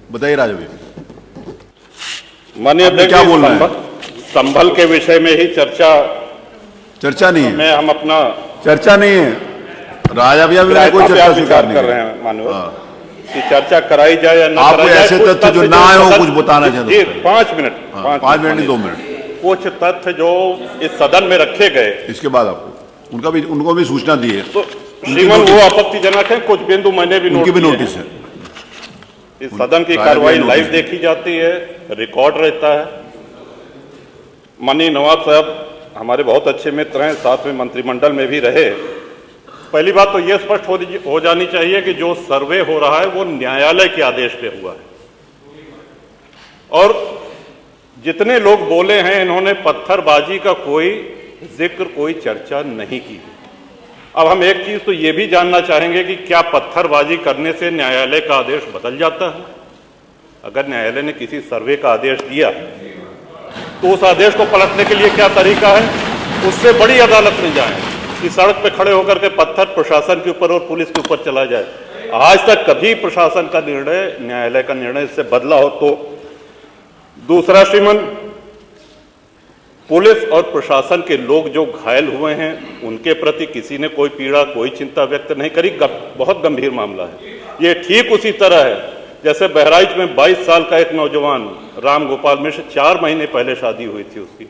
बताइए राजा भाई, माननीय अध्यक्ष, क्या बोल रहे हैं? संभल के विषय में ही चर्चा नहीं है, में हम अपना चर्चा नहीं है राजा भैया, कोई चर्चा स्वीकार नहीं कर रहे हैं माननीय कि चर्चा कराई जाए या ना कराई जाए। ऐसे तथ्य जो ना आए हो कुछ बताना चाहते जी, 5 मिनट, 5 मिनट नहीं 2 मिनट, कुछ तथ्य जो इस सदन में रखे गए, इसके बाद आपको उनको भी सूचना दी है, तो श्रीमान वो आपत्तिजनक है। कुछ बिंदु मैंने भी नोटिस है। इस सदन की कार्रवाई लाइव देखी जाती है, रिकॉर्ड रहता है। माननीय नवाब साहब हमारे बहुत अच्छे मित्र हैं, साथ में मंत्रिमंडल में भी रहे। पहली बात तो यह स्पष्ट हो जानी चाहिए कि जो सर्वे हो रहा है वो न्यायालय के आदेश पे हुआ है, और जितने लोग बोले हैं इन्होंने पत्थरबाजी का कोई जिक्र, कोई चर्चा नहीं की। अब हम एक चीज तो ये भी जानना चाहेंगे कि क्या पत्थरबाजी करने से न्यायालय का आदेश बदल जाता है? अगर न्यायालय ने किसी सर्वे का आदेश दिया तो उस आदेश को पलटने के लिए क्या तरीका है? उससे बड़ी अदालत में जाएं कि सड़क पे खड़े होकर के पत्थर प्रशासन के ऊपर और पुलिस के ऊपर चला जाए। आज तक कभी प्रशासन का निर्णय, न्यायालय का निर्णय इससे बदला हो? तो दूसरा श्रीमान, पुलिस और प्रशासन के लोग जो घायल हुए हैं उनके प्रति किसी ने कोई पीड़ा, कोई चिंता व्यक्त नहीं करी। बहुत गंभीर मामला है ये। ठीक उसी तरह है जैसे बहराइच में 22 साल का एक नौजवान राम गोपाल मिश्र, 4 महीने पहले शादी हुई थी, उसकी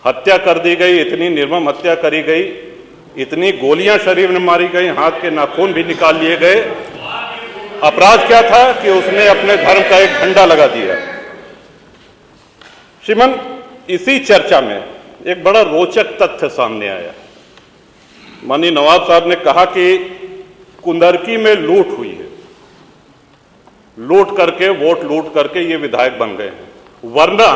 हत्या कर दी गई। इतनी निर्मम हत्या करी गई, इतनी गोलियां शरीर में मारी गई, हाथ के नाखून भी निकाल लिए गए। अपराध क्या था कि उसने अपने धर्म का एक झंडा लगा दिया। श्रीमान, इसी चर्चा में एक बड़ा रोचक तथ्य सामने आया। माननीय नवाब साहब ने कहा कि कुंदरकी में लूट हुई है, लूट करके, वोट लूट करके ये विधायक बन गए हैं, वरना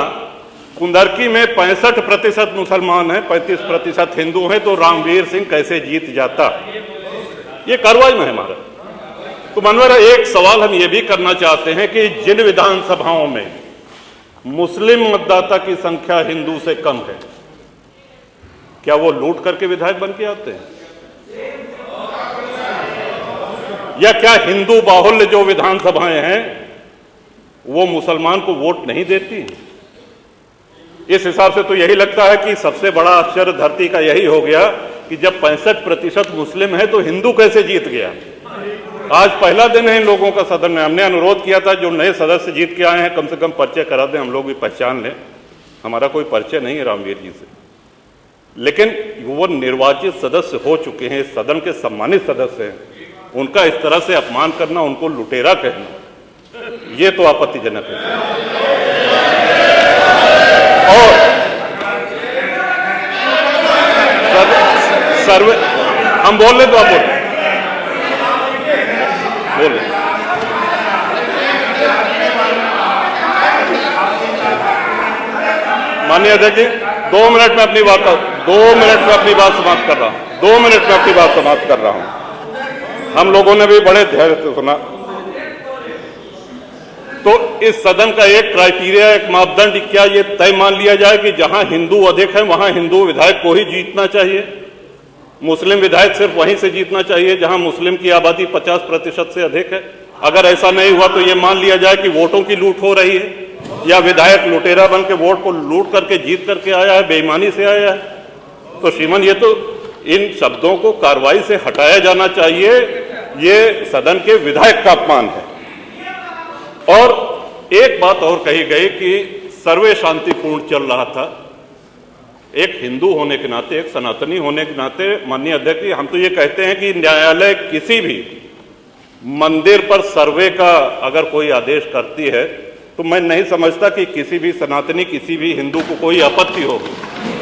कुंदरकी में 65% मुसलमान हैं, 35% हिंदू हैं, तो रामवीर सिंह कैसे जीत जाता? ये कार्रवाई में है हमारा। तो मनोहर, एक सवाल हम ये भी करना चाहते हैं कि जिन विधानसभाओं में मुस्लिम मतदाता की संख्या हिंदू से कम है, क्या वो लूट करके विधायक बन के आते हैं? या क्या हिंदू बाहुल्य जो विधानसभाएं हैं वो मुसलमान को वोट नहीं देती? इस हिसाब से तो यही लगता है कि सबसे बड़ा आश्चर्य धरती का यही हो गया कि जब 65% मुस्लिम है तो हिंदू कैसे जीत गया? आज पहला दिन है इन लोगों का सदन में। हमने अनुरोध किया था जो नए सदस्य जीत के आए हैं कम से कम परिचय करा दें, हम लोग भी पहचान लें। हमारा कोई परिचय नहीं है रामवीर जी से, लेकिन वो निर्वाचित सदस्य हो चुके हैं, इस सदन के सम्मानित सदस्य हैं, उनका इस तरह से अपमान करना, उनको लुटेरा कहना, ये तो आपत्तिजनक है। और सर्वे हम बोल लें तो आप बोले। माननीय अध्यक्ष जी, 2 मिनट में अपनी बात 2 मिनट में अपनी बात समाप्त कर रहा हूं। 2 मिनट में अपनी बात समाप्त कर रहा हूं। हम लोगों ने भी बड़े धैर्य से सुना। तो इस सदन का एक क्राइटेरिया, एक मापदंड क्या ये तय मान लिया जाए कि जहां हिंदू अधिक है वहां हिंदू विधायक को ही जीतना चाहिए, मुस्लिम विधायक सिर्फ वहीं से जीतना चाहिए जहां मुस्लिम की आबादी 50% से अधिक है? अगर ऐसा नहीं हुआ तो ये मान लिया जाए कि वोटों की लूट हो रही है, या विधायक लुटेरा बन के वोट को लूट करके जीत करके आया है, बेईमानी से आया है। तो श्रीमान, ये तो इन शब्दों को कार्रवाई से हटाया जाना चाहिए। ये सदन के विधायक का अपमान है। और एक बात और कही गई कि सर्वे शांतिपूर्ण चल रहा था। एक हिंदू होने के नाते, एक सनातनी होने के नाते माननीय अध्यक्ष जी, हम तो ये कहते हैं कि न्यायालय किसी भी मंदिर पर सर्वे का अगर कोई आदेश करती है तो मैं नहीं समझता कि किसी भी सनातनी, किसी भी हिंदू को कोई आपत्ति होगी।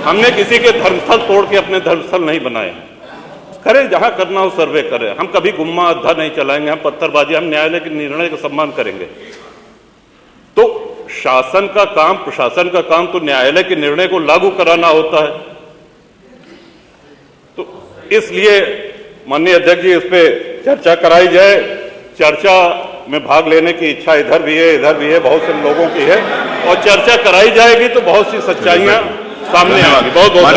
हमने किसी के धर्मस्थल तोड़ के अपने धर्मस्थल नहीं बनाए। करें जहां करना हो सर्वे करें, हम कभी गुम्मा अद्धा नहीं चलाएंगे, हम पत्थरबाजी, हम न्यायालय के निर्णय का सम्मान करेंगे। तो शासन का काम, प्रशासन का काम तो न्यायालय के निर्णय को लागू कराना होता है। तो इसलिए माननीय अध्यक्ष जी, इस पे चर्चा कराई जाए। चर्चा में भाग लेने की इच्छा इधर भी है, इधर भी है, बहुत से लोगों की है, और चर्चा कराई जाएगी तो बहुत सी सच्चाइयां सामने आएंगी। बहुत बहुत